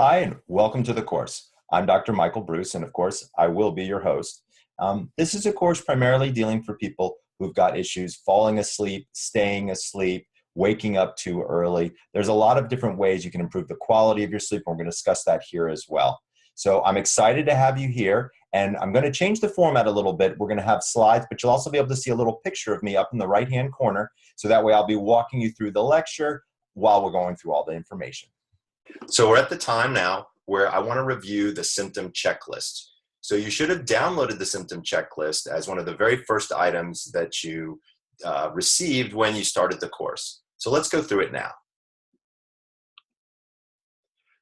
Hi, and welcome to the course. I'm Dr. Michael Bruce, and of course, I will be your host. This is a course primarily dealing for people who've got issues falling asleep, staying asleep, waking up too early. There's a lot of different ways you can improve the quality of your sleep, and we're going to discuss that here as well. So I'm excited to have you here, and I'm going to change the format a little bit. We're going to have slides, but you'll also be able to see a little picture of me up in the right-hand corner, so that way I'll be walking you through the lecture while we're going through all the information. So we're at the time now where I want to review the symptom checklist. So you should have downloaded the symptom checklist as one of the very first items that you received when you started the course. So let's go through it now.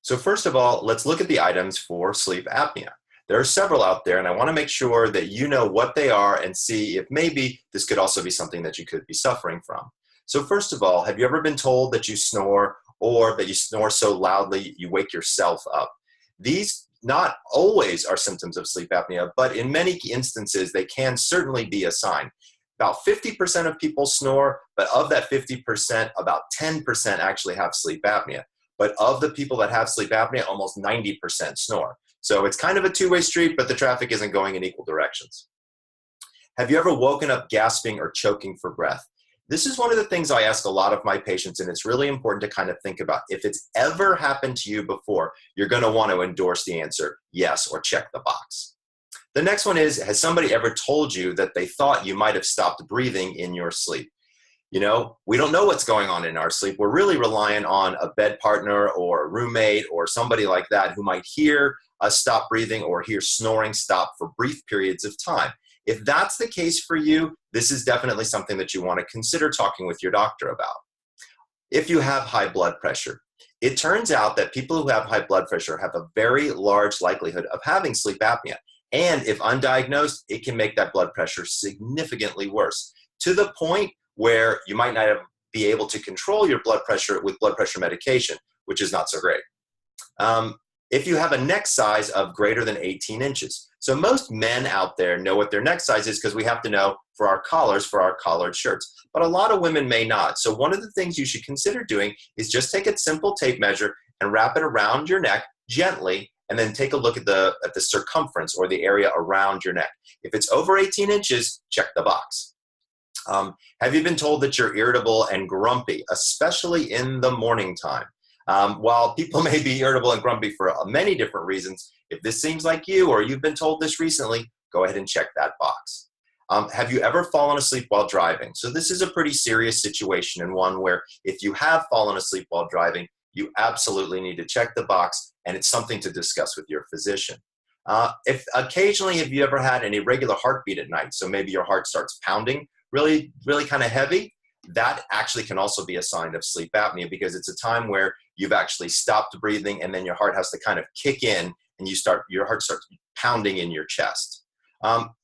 So first of all, let's look at the items for sleep apnea. There are several out there, and I want to make sure that you know what they are and see if maybe this could also be something that you could be suffering from. So first of all, have you ever been told that you snore or that you snore so loudly you wake yourself up? These not always are symptoms of sleep apnea, but in many instances, they can certainly be a sign. About 50% of people snore, but of that 50%, about 10% actually have sleep apnea. But of the people that have sleep apnea, almost 90% snore. So it's kind of a two-way street, but the traffic isn't going in equal directions. Have you ever woken up gasping or choking for breath? This is one of the things I ask a lot of my patients, and it's really important to kind of think about. If it's ever happened to you before, you're going to want to endorse the answer yes or check the box. The next one is, has somebody ever told you that they thought you might have stopped breathing in your sleep? You know, we don't know what's going on in our sleep. We're really relying on a bed partner or a roommate or somebody like that who might hear us stop breathing or hear snoring stop for brief periods of time. If that's the case for you, this is definitely something that you want to consider talking with your doctor about. If you have high blood pressure, it turns out that people who have high blood pressure have a very large likelihood of having sleep apnea. And if undiagnosed, it can make that blood pressure significantly worse, to the point where you might not be able to control your blood pressure with blood pressure medication, which is not so great. If you have a neck size of greater than 18 inches. So most men out there know what their neck size is because we have to know for our collars, for our collared shirts. But a lot of women may not. So one of the things you should consider doing is just take a simple tape measure and wrap it around your neck gently, and then take a look at the circumference or the area around your neck. If it's over 18 inches, check the box. Have you been told that you're irritable and grumpy, especially in the morning time? While people may be irritable and grumpy for many different reasons, if this seems like you or you've been told this recently, go ahead and check that box. Have you ever fallen asleep while driving? So this is a pretty serious situation, and one where if you have fallen asleep while driving, you absolutely need to check the box, and it's something to discuss with your physician. If occasionally, have you ever had an irregular heartbeat at night? So maybe your heart starts pounding really, really kind of heavy. That actually can also be a sign of sleep apnea, because it's a time where you've actually stopped breathing and then your heart has to kind of kick in and your heart starts pounding in your chest.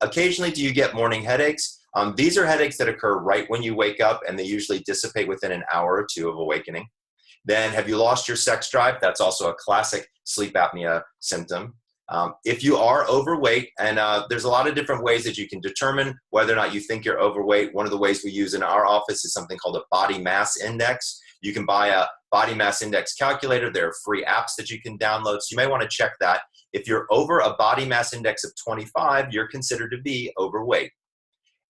Occasionally, do you get morning headaches? These are headaches that occur right when you wake up, and they usually dissipate within an hour or two of awakening. Then have you lost your sex drive? That's also a classic sleep apnea symptom. If you are overweight, and there's a lot of different ways that you can determine whether or not you think you're overweight. One of the ways we use in our office is something called a body mass index. You can buy a body mass index calculator. There are free apps that you can download, so you may want to check that. If you're over a body mass index of 25, you're considered to be overweight.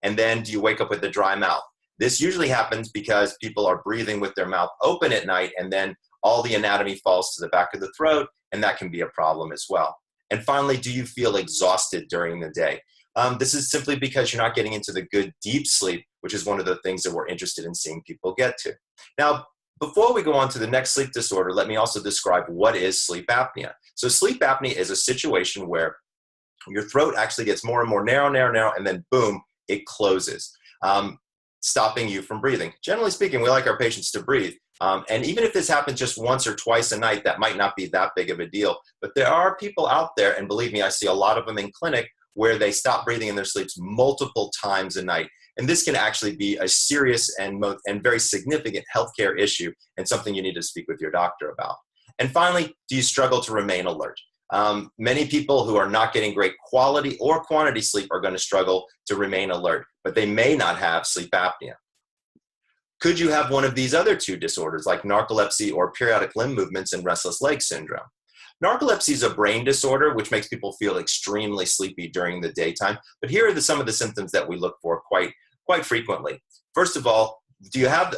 And then, do you wake up with a dry mouth? This usually happens because people are breathing with their mouth open at night, and then all the anatomy falls to the back of the throat, and that can be a problem as well. And finally, do you feel exhausted during the day? This is simply because you're not getting into the good deep sleep, which is one of the things that we're interested in seeing people get to. Now, before we go on to the next sleep disorder, let me also describe what is sleep apnea. So sleep apnea is a situation where your throat actually gets more and more narrow, and then boom, it closes, stopping you from breathing. Generally speaking, we like our patients to breathe. And even if this happens just once or twice a night, that might not be that big of a deal. But there are people out there, and believe me, I see a lot of them in clinic, where they stop breathing in their sleeps multiple times a night. And this can actually be a serious and very significant healthcare issue, and something you need to speak with your doctor about. And finally, do you struggle to remain alert? Many people who are not getting great quality or quantity sleep are going to struggle to remain alert, but they may not have sleep apnea. Could you have one of these other two disorders, like narcolepsy or periodic limb movements and restless leg syndrome? Narcolepsy is a brain disorder, which makes people feel extremely sleepy during the daytime. But here are some of the symptoms that we look for quite frequently. First of all, do you have,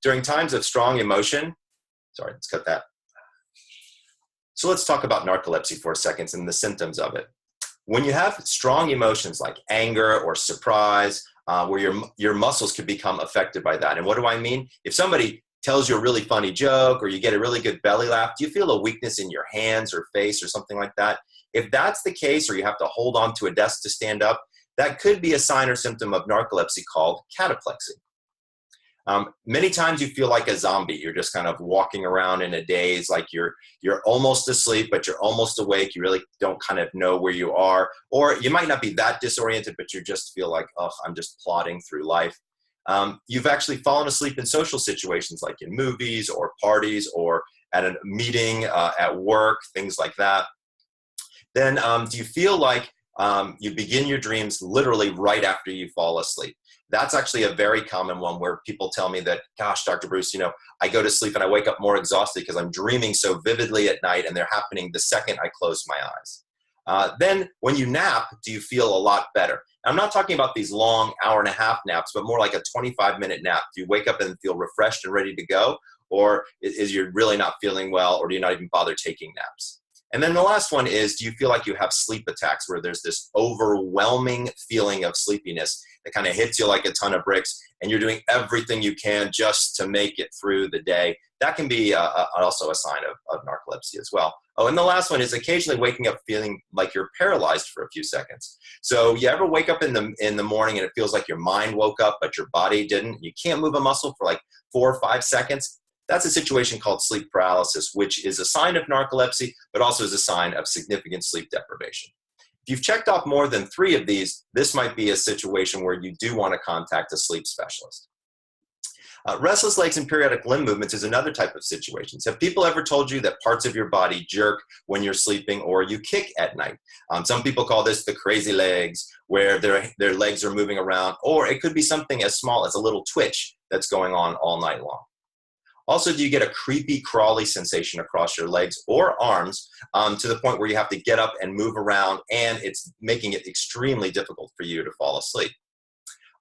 during times of strong emotion, sorry, let's cut that. So let's talk about narcolepsy for a second and the symptoms of it. When you have strong emotions like anger or surprise, where your muscles could become affected by that. And what do I mean? If somebody tells you a really funny joke or you get a really good belly laugh, do you feel a weakness in your hands or face or something like that? If that's the case, or you have to hold on to a desk to stand up, that could be a sign or symptom of narcolepsy called cataplexy. Many times you feel like a zombie. You're just kind of walking around in a daze, like you're almost asleep, but you're almost awake. You really don't kind of know where you are. Or you might not be that disoriented, but you just feel like, oh, I'm just plodding through life. You've actually fallen asleep in social situations like in movies or parties or at a meeting, at work, things like that. Then do you feel like you begin your dreams literally right after you fall asleep? That's actually a very common one where people tell me that, gosh, Dr. Bruce, I go to sleep and I wake up more exhausted because I'm dreaming so vividly at night and they're happening the second I close my eyes. Then when you nap, do you feel a lot better? I'm not talking about these long hour-and-a-half naps, but more like a 25-minute nap. Do you wake up and feel refreshed and ready to go? Or is you really not feeling well, or do you not even bother taking naps? And then the last one is, do you feel like you have sleep attacks where there's this overwhelming feeling of sleepiness that kind of hits you like a ton of bricks and you're doing everything you can just to make it through the day? That can be also a sign of narcolepsy as well. Oh, and the last one is occasionally waking up feeling like you're paralyzed for a few seconds. So you ever wake up in the morning and it feels like your mind woke up, but your body didn't? You can't move a muscle for like 4 or 5 seconds. That's a situation called sleep paralysis, which is a sign of narcolepsy, but also is a sign of significant sleep deprivation. If you've checked off more than 3 of these, this might be a situation where you do want to contact a sleep specialist. Restless legs and periodic limb movements is another type of situation. Have people ever told you that parts of your body jerk when you're sleeping or you kick at night? Some people call this the crazy legs, where their legs are moving around, or it could be something as small as a little twitch that's going on all night long. Also, do you get a creepy, crawly sensation across your legs or arms to the point where you have to get up and move around, and it's making it extremely difficult for you to fall asleep?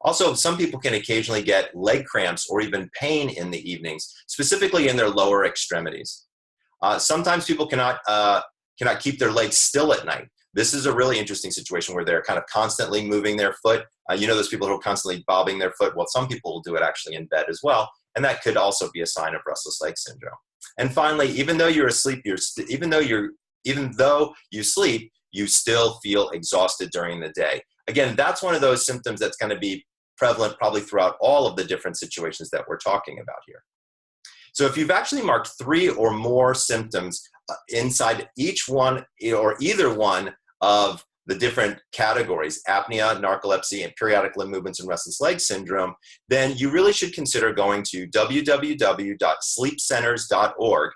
Also, some people can occasionally get leg cramps or even pain in the evenings, specifically in their lower extremities. Sometimes people cannot keep their legs still at night. This is a really interesting situation where they're kind of constantly moving their foot. Those people who are constantly bobbing their foot. Well, some people will do it actually in bed as well. And that could also be a sign of restless leg syndrome. And finally, even though you're asleep, even though you sleep, you still feel exhausted during the day. Again, that's one of those symptoms that's going to be prevalent probably throughout all of the different situations that we're talking about here. So if you've actually marked 3 or more symptoms inside each one or either one of the different categories, apnea, narcolepsy, and periodic limb movements and restless leg syndrome, then you really should consider going to www.sleepcenters.org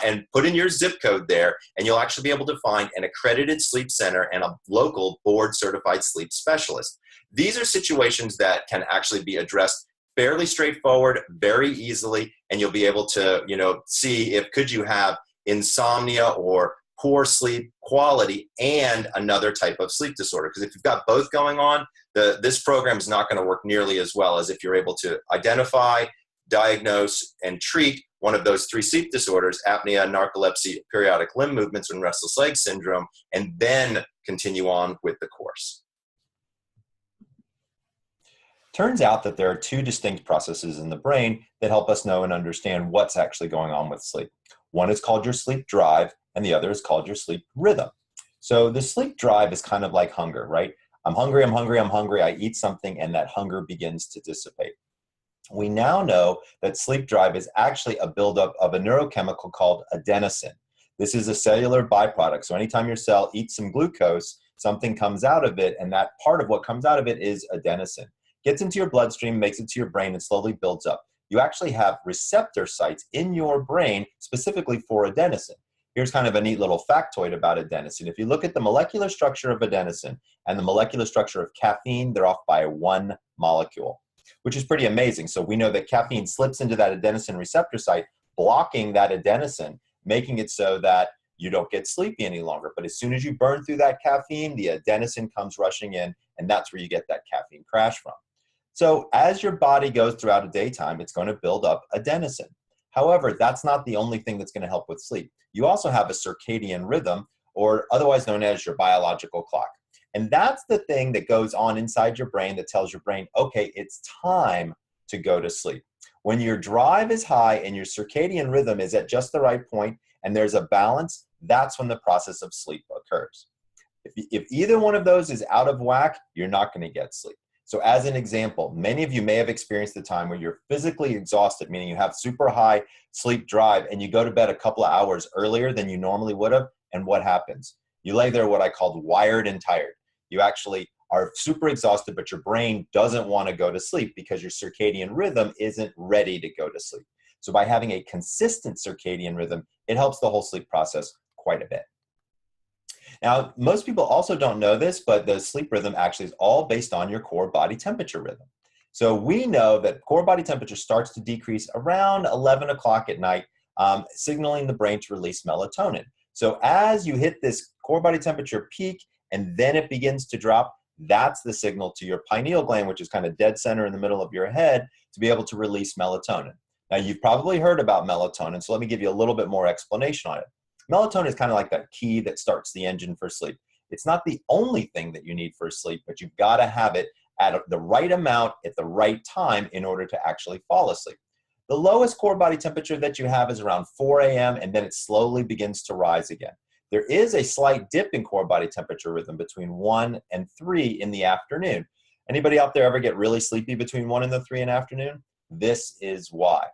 and put in your zip code there, and you'll actually be able to find an accredited sleep center and a local board-certified sleep specialist. These are situations that can actually be addressed fairly straightforward, very easily, and you'll be able to, see if could you have insomnia or poor sleep quality and another type of sleep disorder. Because if you've got both going on, this program is not going to work nearly as well as if you're able to identify, diagnose, and treat one of those 3 sleep disorders, apnea, narcolepsy, periodic limb movements, and restless leg syndrome, and then continue on with the course. Turns out that there are 2 distinct processes in the brain that help us know and understand what's actually going on with sleep. One is called your sleep drive, and the other is called your sleep rhythm. So the sleep drive is kind of like hunger, right? I'm hungry, I eat something, and that hunger begins to dissipate. We now know that sleep drive is actually a buildup of a neurochemical called adenosine. This is a cellular byproduct. So anytime your cell eats some glucose, something comes out of it, and that part of what comes out of it is adenosine. Gets into your bloodstream, makes it to your brain, and slowly builds up. You actually have receptor sites in your brain specifically for adenosine. Here's kind of a neat little factoid about adenosine. If you look at the molecular structure of adenosine and the molecular structure of caffeine, they're off by 1 molecule, which is pretty amazing. So we know that caffeine slips into that adenosine receptor site, blocking that adenosine, making it so that you don't get sleepy any longer. But as soon as you burn through that caffeine, the adenosine comes rushing in, and that's where you get that caffeine crash from. So as your body goes throughout a daytime, it's going to build up adenosine. However, that's not the only thing that's going to help with sleep. You also have a circadian rhythm, or otherwise known as your biological clock. And that's the thing that goes on inside your brain that tells your brain, okay, it's time to go to sleep. When your drive is high and your circadian rhythm is at just the right point and there's a balance, that's when the process of sleep occurs. If either one of those is out of whack, you're not going to get sleep. So as an example, many of you may have experienced a time where you're physically exhausted, meaning you have super high sleep drive and you go to bed a couple of hours earlier than you normally would have. And what happens? You lay there what I called wired and tired. You actually are super exhausted, but your brain doesn't want to go to sleep because your circadian rhythm isn't ready to go to sleep. So by having a consistent circadian rhythm, it helps the whole sleep process quite a bit. Now, most people also don't know this, but the sleep rhythm actually is all based on your core body temperature rhythm. So we know that core body temperature starts to decrease around 11 o'clock at night, signaling the brain to release melatonin. So as you hit this core body temperature peak and then it begins to drop, that's the signal to your pineal gland, which is kind of dead center in the middle of your head, to be able to release melatonin. Now, you've probably heard about melatonin, so let me give you a little bit more explanation on it. Melatonin is kind of like that key that starts the engine for sleep. It's not the only thing that you need for sleep, but you've got to have it at the right amount at the right time in order to actually fall asleep. The lowest core body temperature that you have is around 4 a.m., and then it slowly begins to rise again. There is a slight dip in core body temperature rhythm between 1 and 3 in the afternoon. Anybody out there ever get really sleepy between 1 and 3 in the afternoon? This is why.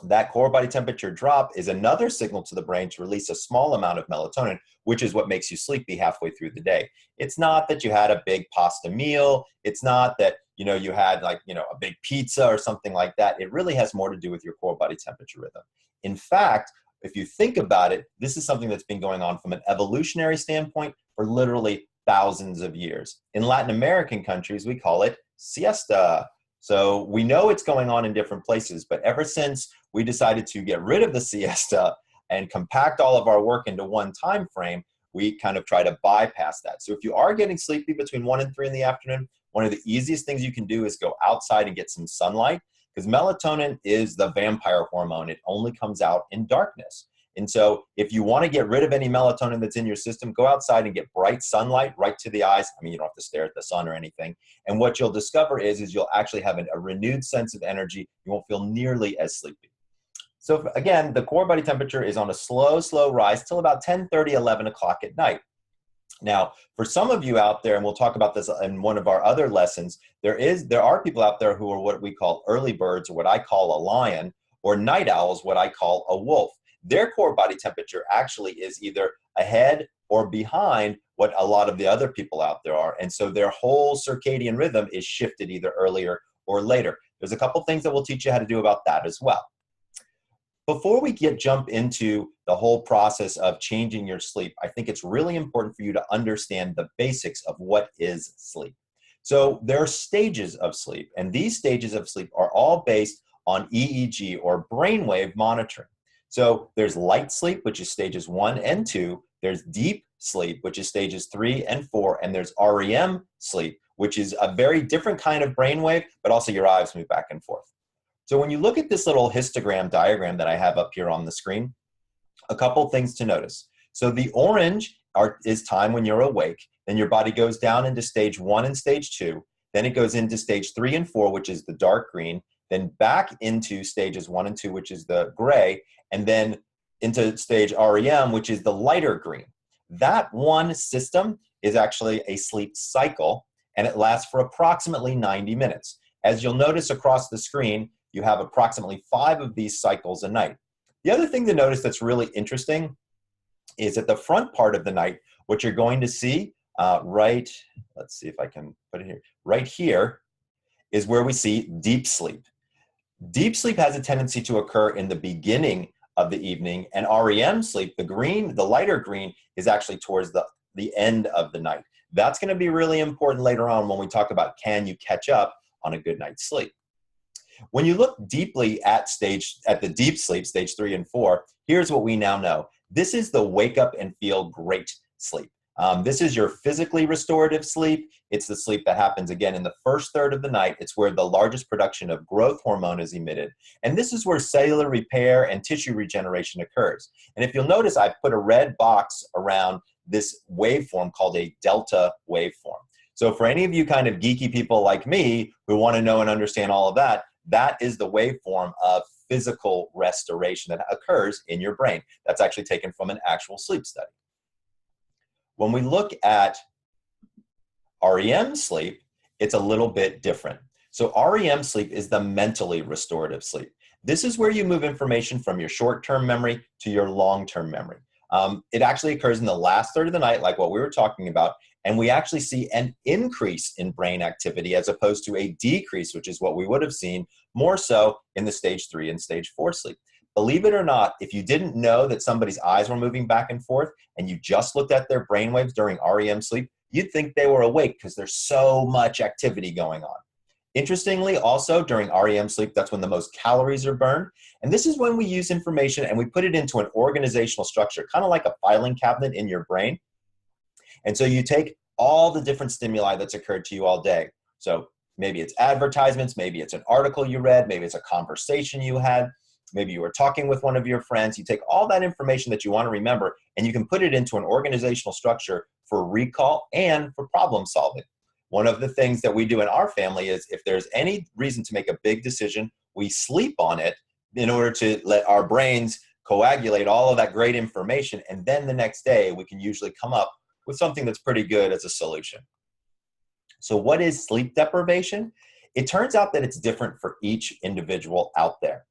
That core body temperature drop is another signal to the brain to release a small amount of melatonin, which is what makes you sleepy halfway through the day. It's not that you had a big pasta meal. It's not that you had a big pizza or something like that. It really has more to do with your core body temperature rhythm. In fact, if you think about it, this is something that's been going on from an evolutionary standpoint for literally thousands of years. In Latin American countries, we call it siesta. So we know it's going on in different places, but ever since we decided to get rid of the siesta and compact all of our work into one time frame, we kind of try to bypass that. So if you are getting sleepy between 1 and 3 in the afternoon, one of the easiest things you can do is go outside and get some sunlight, because melatonin is the vampire hormone. It only comes out in darkness. And so if you want to get rid of any melatonin that's in your system, go outside and get bright sunlight right to the eyes. I mean, you don't have to stare at the sun or anything. And what you'll discover is you'll actually have a renewed sense of energy. You won't feel nearly as sleepy. So again, the core body temperature is on a slow, slow rise till about 10:30, 11 o'clock at night. Now, for some of you out there, and we'll talk about this in one of our other lessons, there are people out there who are what we call early birds, or what I call a lion, or night owls, what I call a wolf. Their core body temperature actually is either ahead or behind what a lot of the other people out there are. And so their whole circadian rhythm is shifted either earlier or later. There's a couple things that we'll teach you how to do about that as well. Before we jump into the whole process of changing your sleep, I think it's really important for you to understand the basics of what is sleep. So there are stages of sleep, and these stages of sleep are all based on EEG, or brainwave monitoring. So there's light sleep, which is stages 1 and 2. There's deep sleep, which is stages 3 and 4. And there's REM sleep, which is a very different kind of brainwave, but also your eyes move back and forth. So when you look at this little histogram diagram that I have up here on the screen, a couple things to notice. So the orange is time when you're awake. Then your body goes down into stage 1 and stage 2. Then it goes into stage 3 and 4, which is the dark green. Then back into stages 1 and 2, which is the gray, and then into stage REM, which is the lighter green. That one system is actually a sleep cycle, and it lasts for approximately 90 minutes. As you'll notice across the screen, you have approximately 5 of these cycles a night. The other thing to notice that's really interesting is at the front part of the night, what you're going to see let's see if I can put it here, right here is where we see deep sleep. Deep sleep has a tendency to occur in the beginning of the evening, and REM sleep, the lighter green, is actually towards the end of the night. That's going to be really important later on when we talk about can you catch up on a good night's sleep. When you look deeply at the deep sleep, stage 3 and 4, here's what we now know. This is the wake up and feel great sleep. This is your physically restorative sleep. It's the sleep that happens again in the first third of the night. It's where the largest production of growth hormone is emitted. And this is where cellular repair and tissue regeneration occurs. And if you'll notice, I put a red box around this waveform called a delta waveform. So for any of you kind of geeky people like me who want to know and understand all of that, that is the waveform of physical restoration that occurs in your brain. That's actually taken from an actual sleep study. When we look at REM sleep, it's a little bit different. So REM sleep is the mentally restorative sleep. This is where you move information from your short-term memory to your long-term memory. It actually occurs in the last third of the night, like what we were talking about, and we actually see an increase in brain activity as opposed to a decrease, which is what we would have seen more so in the stage 3 and stage 4 sleep. Believe it or not, if you didn't know that somebody's eyes were moving back and forth and you just looked at their brainwaves during REM sleep, you'd think they were awake because there's so much activity going on. Interestingly, also during REM sleep, that's when the most calories are burned. And this is when we use information and we put it into an organizational structure, kind of like a filing cabinet in your brain. And so you take all the different stimuli that's occurred to you all day. So maybe it's advertisements, maybe it's an article you read, maybe it's a conversation you had, maybe you were talking with one of your friends. You take all that information that you want to remember and you can put it into an organizational structure for recall and for problem solving. One of the things that we do in our family is if there's any reason to make a big decision, we sleep on it in order to let our brains coagulate all of that great information. And then the next day, we can usually come up with something that's pretty good as a solution. So what is sleep deprivation? It turns out that it's different for each individual out there.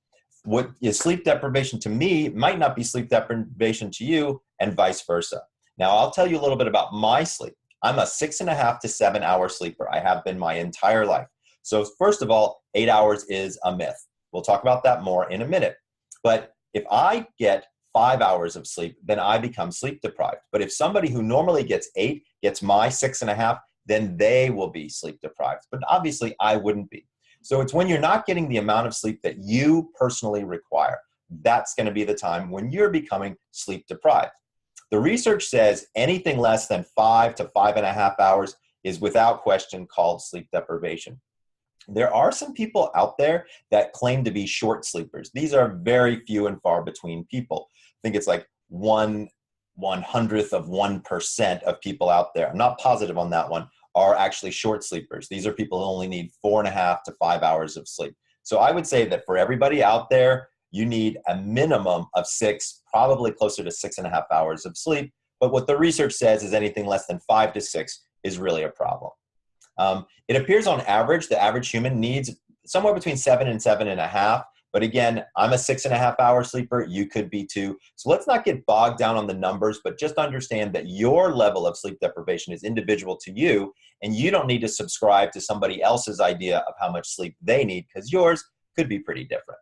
What is sleep deprivation to me might not be sleep deprivation to you, and vice versa. Now, I'll tell you a little bit about my sleep. I'm a 6.5 to 7 hour sleeper. I have been my entire life. So first of all, 8 hours is a myth. We'll talk about that more in a minute. But if I get 5 hours of sleep, then I become sleep deprived. But if somebody who normally gets 8 gets my 6.5, then they will be sleep deprived. But obviously, I wouldn't be. So it's when you're not getting the amount of sleep that you personally require. That's going to be the time when you're becoming sleep deprived. The research says anything less than 5 to 5.5 hours is without question called sleep deprivation. There are some people out there that claim to be short sleepers. These are very few and far between people. I think it's like 1/100th of 1% of people out there. I'm not positive on that one. Are actually short sleepers. These are people who only need 4.5 to 5 hours of sleep. So I would say that for everybody out there, you need a minimum of 6, probably closer to 6.5 hours of sleep. But what the research says is anything less than 5 to 6 is really a problem. It appears on average, the average human needs somewhere between 7 and 7.5. But again, I'm a 6.5 hour sleeper. You could be too. So let's not get bogged down on the numbers, but just understand that your level of sleep deprivation is individual to you, and you don't need to subscribe to somebody else's idea of how much sleep they need, because yours could be pretty different.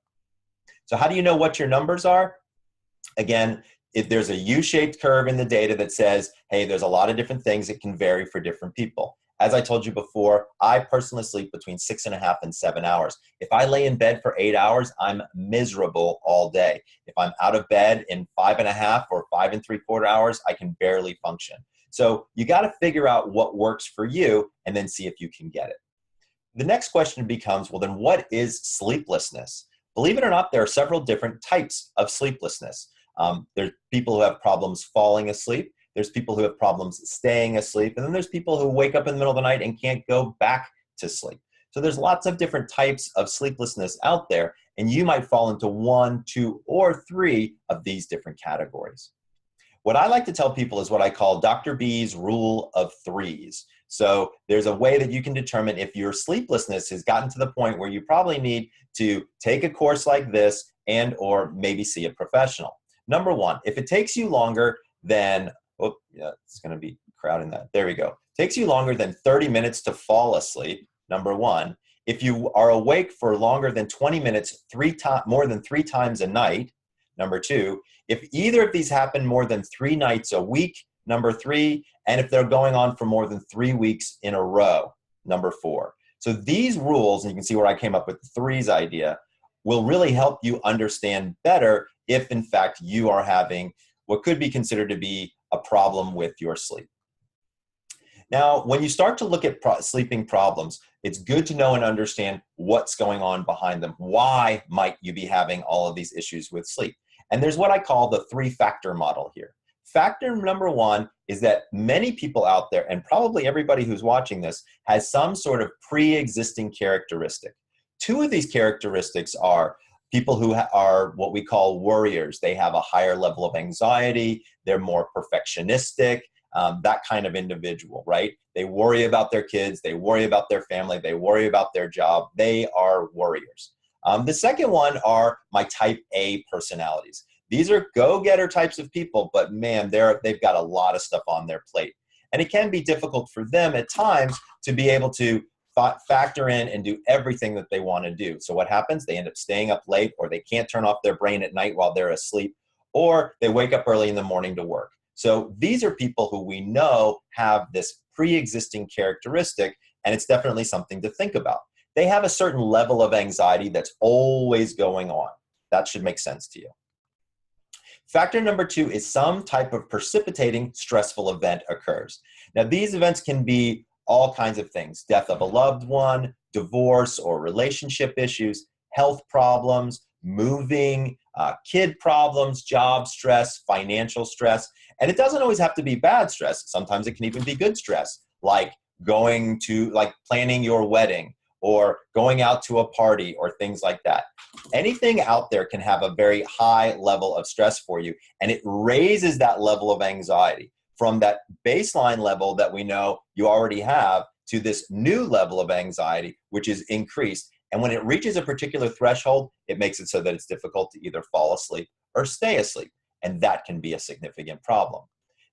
So how do you know what your numbers are? Again, if there's a U-shaped curve in the data that says, hey, there's a lot of different things that can vary for different people. As I told you before, I personally sleep between 6.5 and 7 hours. If I lay in bed for 8 hours, I'm miserable all day. If I'm out of bed in 5.5 or 5 3/4 hours, I can barely function. So you got to figure out what works for you and then see if you can get it. The next question becomes, well, then what is sleeplessness? Believe it or not, there are several different types of sleeplessness. There's people who have problems falling asleep. There's people who have problems staying asleep. And then there's people who wake up in the middle of the night and can't go back to sleep. So there's lots of different types of sleeplessness out there. And you might fall into 1, 2, or 3 of these different categories. What I like to tell people is what I call Dr. B's rule of 3s. So there's a way that you can determine if your sleeplessness has gotten to the point where you probably need to take a course like this and or maybe see a professional. Number 1, if it takes you longer than, oh, yeah, it's going to be crowding that. There we go. Takes you longer than 30 minutes to fall asleep, number 1. If you are awake for longer than 20 minutes, more than 3 times a night, number 2. If either of these happen more than 3 nights a week, number 3. And if they're going on for more than 3 weeks in a row, number 4. So these rules, and you can see where I came up with the 3s idea, will really help you understand better if, in fact, you are having what could be considered to be a problem with your sleep. Now, when you start to look at sleeping problems, it's good to know and understand what's going on behind them. Why might you be having all of these issues with sleep? And there's what I call the 3-factor model here. Factor number 1 is that many people out there, and probably everybody who's watching this, has some sort of pre-existing characteristic. 2 of these characteristics are people who are what we call worriers. They have a higher level of anxiety. They're more perfectionistic. That kind of individual, right? They worry about their kids, they worry about their family, they worry about their job. They are worriers. The second one are my type A personalities. These are go-getter types of people, but man, they've got a lot of stuff on their plate. And it can be difficult for them at times to be able to factor in and do everything that they want to do. So what happens? They end up staying up late, or they can't turn off their brain at night while they're asleep, or they wake up early in the morning to work. So these are people who we know have this pre-existing characteristic, and it's definitely something to think about. They have a certain level of anxiety that's always going on. That should make sense to you. Factor number 2 is some type of precipitating stressful event occurs. Now, these events can be all kinds of things: death of a loved one, divorce or relationship issues, health problems, moving, kid problems, job stress, financial stress. And it doesn't always have to be bad stress. Sometimes it can even be good stress, like planning your wedding or going out to a party or things like that. Anything out there can have a very high level of stress for you, and it raises that level of anxiety from that baseline level that we know you already have to this new level of anxiety, which is increased. And when it reaches a particular threshold, it makes it so that it's difficult to either fall asleep or stay asleep. And that can be a significant problem.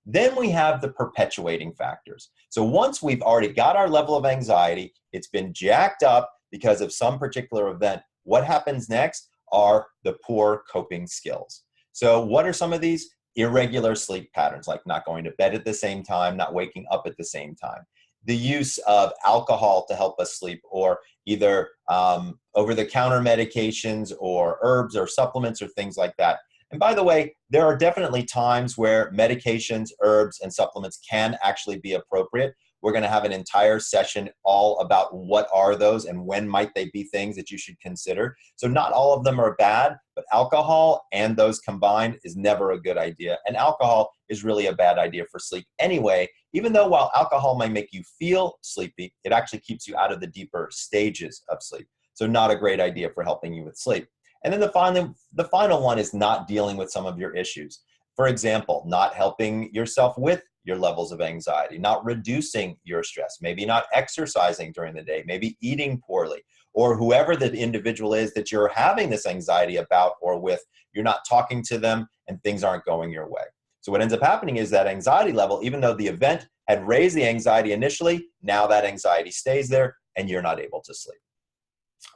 Then we have the perpetuating factors. So once we've already got our level of anxiety, it's been jacked up because of some particular event, what happens next are the poor coping skills. So what are some of these? Irregular sleep patterns, like not going to bed at the same time, not waking up at the same time. The use of alcohol to help us sleep, or either over-the-counter medications or herbs or supplements or things like that. And by the way, there are definitely times where medications, herbs, and supplements can actually be appropriate. We're going to have an entire session all about what are those and when might they be things that you should consider. So not all of them are bad, but alcohol and those combined is never a good idea. And alcohol is really a bad idea for sleep anyway, even though while alcohol might make you feel sleepy, it actually keeps you out of the deeper stages of sleep. So not a great idea for helping you with sleep. And then the final one is not dealing with some of your issues. For example, not helping yourself with your levels of anxiety, not reducing your stress, maybe not exercising during the day, maybe eating poorly, or whoever the individual is that you're having this anxiety about or with, you're not talking to them and things aren't going your way. So what ends up happening is that anxiety level, even though the event had raised the anxiety initially, now that anxiety stays there and you're not able to sleep.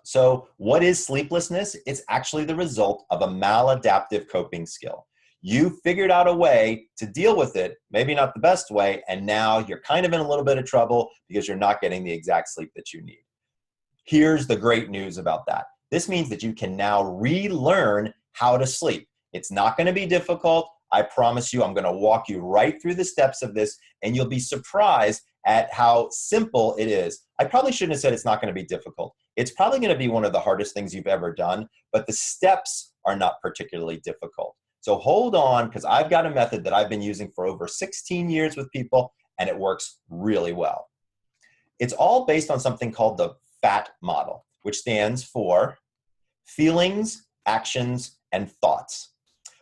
So what is sleeplessness? It's actually the result of a maladaptive coping skill. You figured out a way to deal with it, maybe not the best way, and now you're kind of in a little bit of trouble because you're not getting the exact sleep that you need. Here's the great news about that. This means that you can now relearn how to sleep. It's not going to be difficult. I promise you, I'm going to walk you right through the steps of this, and you'll be surprised at how simple it is. I probably shouldn't have said it's not going to be difficult. It's probably going to be one of the hardest things you've ever done, but the steps are not particularly difficult. So hold on, because I've got a method that I've been using for over 16 years with people, and it works really well. It's all based on something called the FAT model, which stands for feelings, actions, and thoughts.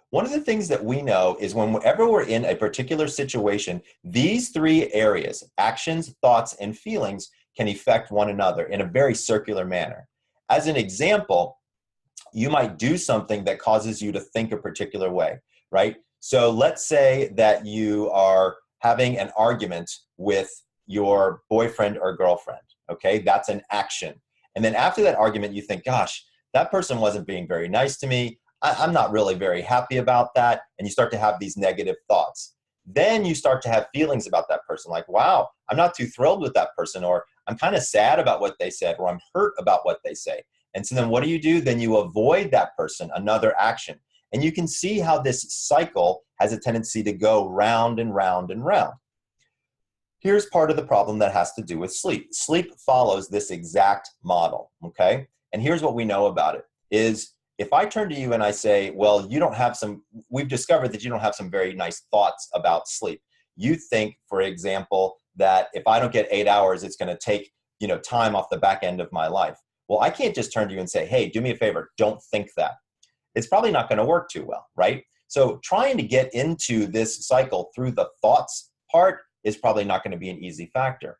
One of the things that we know is whenever we're in a particular situation, these 3 areas, actions, thoughts, and feelings, can affect one another in a very circular manner. As an example, you might do something that causes you to think a particular way, right? So let's say that you are having an argument with your boyfriend or girlfriend, okay? That's an action. And then after that argument, you think, gosh, that person wasn't being very nice to me. I'm not really very happy about that. And you start to have these negative thoughts. Then you start to have feelings about that person, like, wow, I'm not too thrilled with that person, or I'm kind of sad about what they said, or I'm hurt about what they say. And so then what do? Then you avoid that person, another action. And you can see how this cycle has a tendency to go round and round and round. Here's part of the problem that has to do with sleep. Sleep follows this exact model, okay? And here's what we know about it, is if I turn to you and I say, well, we've discovered that you don't have some very nice thoughts about sleep. You think, for example, that if I don't get 8 hours, it's gonna take, time off the back end of my life. Well, I can't just turn to you and say, hey, do me a favor, don't think that. It's probably not gonna work too well, right? So trying to get into this cycle through the thoughts part is probably not going to be an easy factor.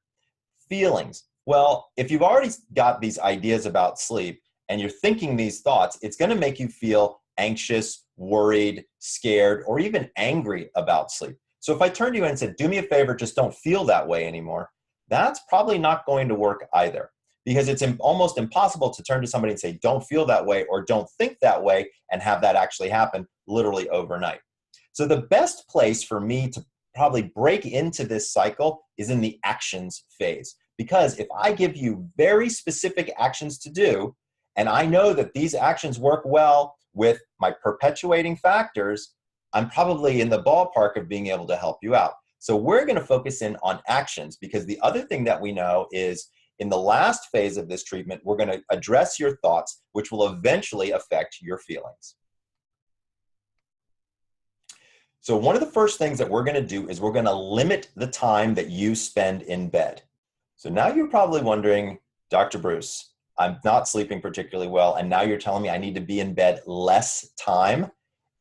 Feelings. Well, if you've already got these ideas about sleep and you're thinking these thoughts, it's going to make you feel anxious, worried, scared, or even angry about sleep. So if I turned to you and said, do me a favor, just don't feel that way anymore, that's probably not going to work either, because it's almost impossible to turn to somebody and say, don't feel that way or don't think that way, and have that actually happen literally overnight. So the best place for me to probably break into this cycle is in the actions phase. Because if I give you very specific actions to do, and I know that these actions work well with my perpetuating factors, I'm probably in the ballpark of being able to help you out. So we're going to focus in on actions, because the other thing that we know is in the last phase of this treatment, we're going to address your thoughts, which will eventually affect your feelings. So one of the first things that we're going to do is we're going to limit the time that you spend in bed. So now you're probably wondering, Dr. Bruce, I'm not sleeping particularly well, and now you're telling me I need to be in bed less time?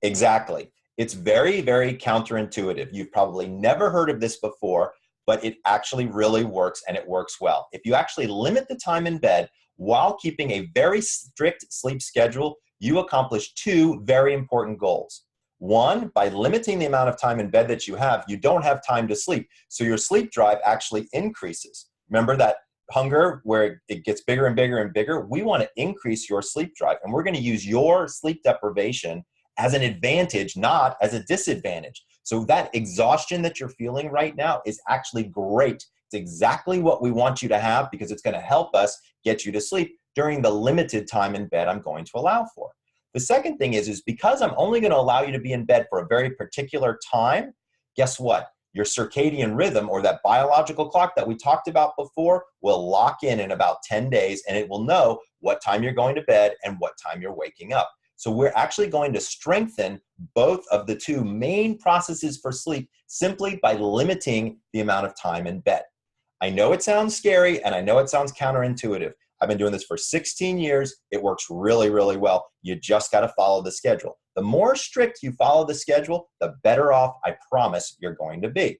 Exactly. It's very, very counterintuitive. You've probably never heard of this before, but it actually really works, and it works well. If you actually limit the time in bed while keeping a very strict sleep schedule, you accomplish two very important goals. One, by limiting the amount of time in bed that you have, you don't have time to sleep. So your sleep drive actually increases. Remember that hunger where it gets bigger and bigger and bigger? We want to increase your sleep drive. And we're going to use your sleep deprivation as an advantage, not as a disadvantage. So that exhaustion that you're feeling right now is actually great. It's exactly what we want you to have, because it's going to help us get you to sleep during the limited time in bed I'm going to allow for. The second thing is because I'm only going to allow you to be in bed for a very particular time, guess what? Your circadian rhythm, or that biological clock that we talked about before, will lock in about 10 days, and it will know what time you're going to bed and what time you're waking up. So we're actually going to strengthen both of the two main processes for sleep simply by limiting the amount of time in bed. I know it sounds scary, and I know it sounds counterintuitive. I've been doing this for 16 years. It works really, really well. You just got to follow the schedule. The more strict you follow the schedule, the better off, I promise, you're going to be.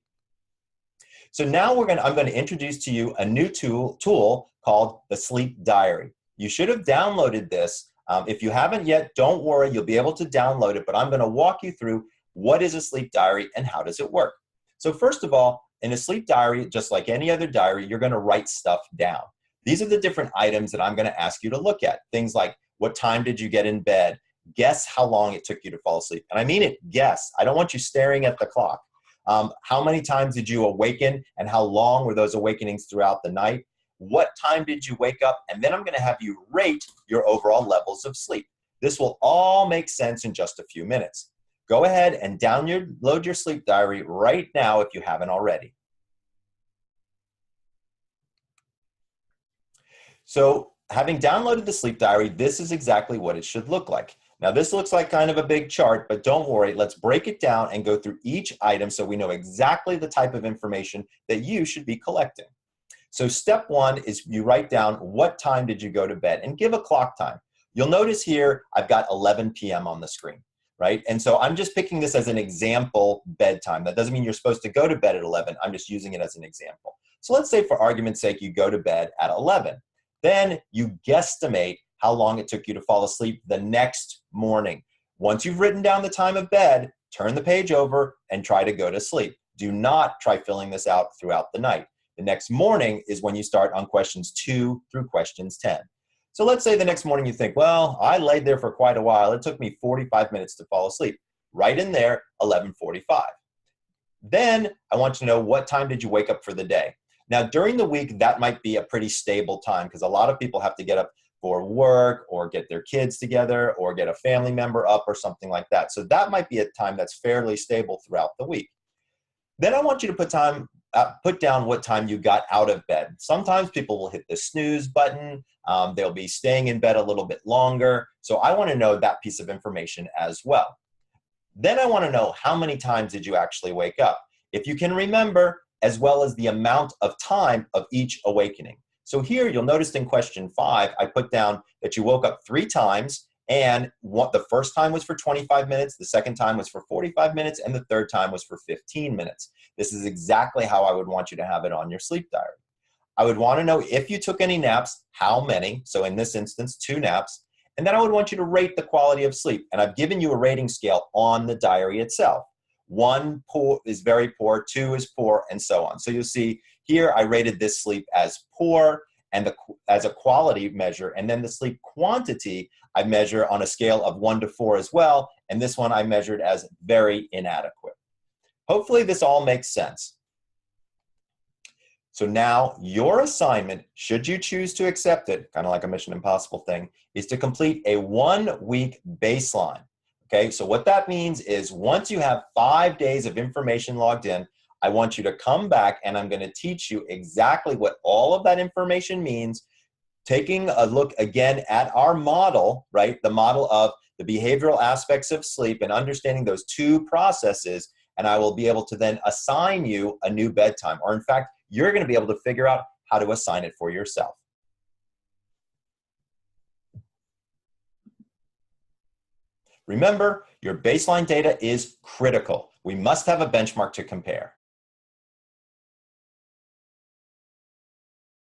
So now I'm going to introduce to you a new tool called the Sleep Diary. You should have downloaded this. If you haven't yet, don't worry, you'll be able to download it, but I'm going to walk you through what is a sleep diary and how does it work. So first of all, in a sleep diary, just like any other diary, you're going to write stuff down. These are the different items that I'm going to ask you to look at. Things like, what time did you get in bed? Guess how long it took you to fall asleep. And I mean it, guess. I don't want you staring at the clock. How many times did you awaken, and how long were those awakenings throughout the night? What time did you wake up? And then I'm going to have you rate your overall levels of sleep. This will all make sense in just a few minutes. Go ahead and download your sleep diary right now if you haven't already. So having downloaded the sleep diary, this is exactly what it should look like. Now this looks like kind of a big chart, but don't worry, let's break it down and go through each item so we know exactly the type of information that you should be collecting. So step one is you write down what time did you go to bed and give a clock time. You'll notice here I've got 11 p.m. on the screen, right? And so I'm just picking this as an example bedtime. That doesn't mean you're supposed to go to bed at 11. I'm just using it as an example. So let's say for argument's sake, you go to bed at 11. Then you guesstimate how long it took you to fall asleep the next morning. Once you've written down the time of bed, turn the page over and try to go to sleep. Do not try filling this out throughout the night. The next morning is when you start on questions 2 through questions 10. So let's say the next morning you think, well, I laid there for quite a while. It took me 45 minutes to fall asleep. Right in there, 11:45. Then I want you to know, what time did you wake up for the day? Now, during the week, that might be a pretty stable time because a lot of people have to get up for work or get their kids together or get a family member up or something like that. So that might be a time that's fairly stable throughout the week. Then I want you to put down what time you got out of bed. Sometimes people will hit the snooze button. They'll be staying in bed a little bit longer. So I want to know that piece of information as well. Then I want to know how many times did you actually wake up? If you can remember, as well as the amount of time of each awakening. So here you'll notice in question 5, I put down that you woke up 3 times, and the first time was for 25 minutes, the second time was for 45 minutes, and the third time was for 15 minutes. This is exactly how I would want you to have it on your sleep diary. I would want to know if you took any naps, how many, so in this instance, 2 naps, and then I would want you to rate the quality of sleep. And I've given you a rating scale on the diary itself. 1 poor is very poor, 2 is poor, and so on. So you'll see here I rated this sleep as poor and as a quality measure, and then the sleep quantity I measure on a scale of 1 to 4 as well, and this one I measured as very inadequate. Hopefully this all makes sense. So now your assignment, should you choose to accept it, kind of like a Mission Impossible thing, is to complete a 1-week baseline. Okay, so what that means is once you have 5 days of information logged in, I want you to come back and I'm going to teach you exactly what all of that information means, taking a look again at our model, right? The model of the behavioral aspects of sleep and understanding those 2 processes, and I will be able to then assign you a new bedtime. Or in fact, you're going to be able to figure out how to assign it for yourself. Remember, your baseline data is critical. We must have a benchmark to compare.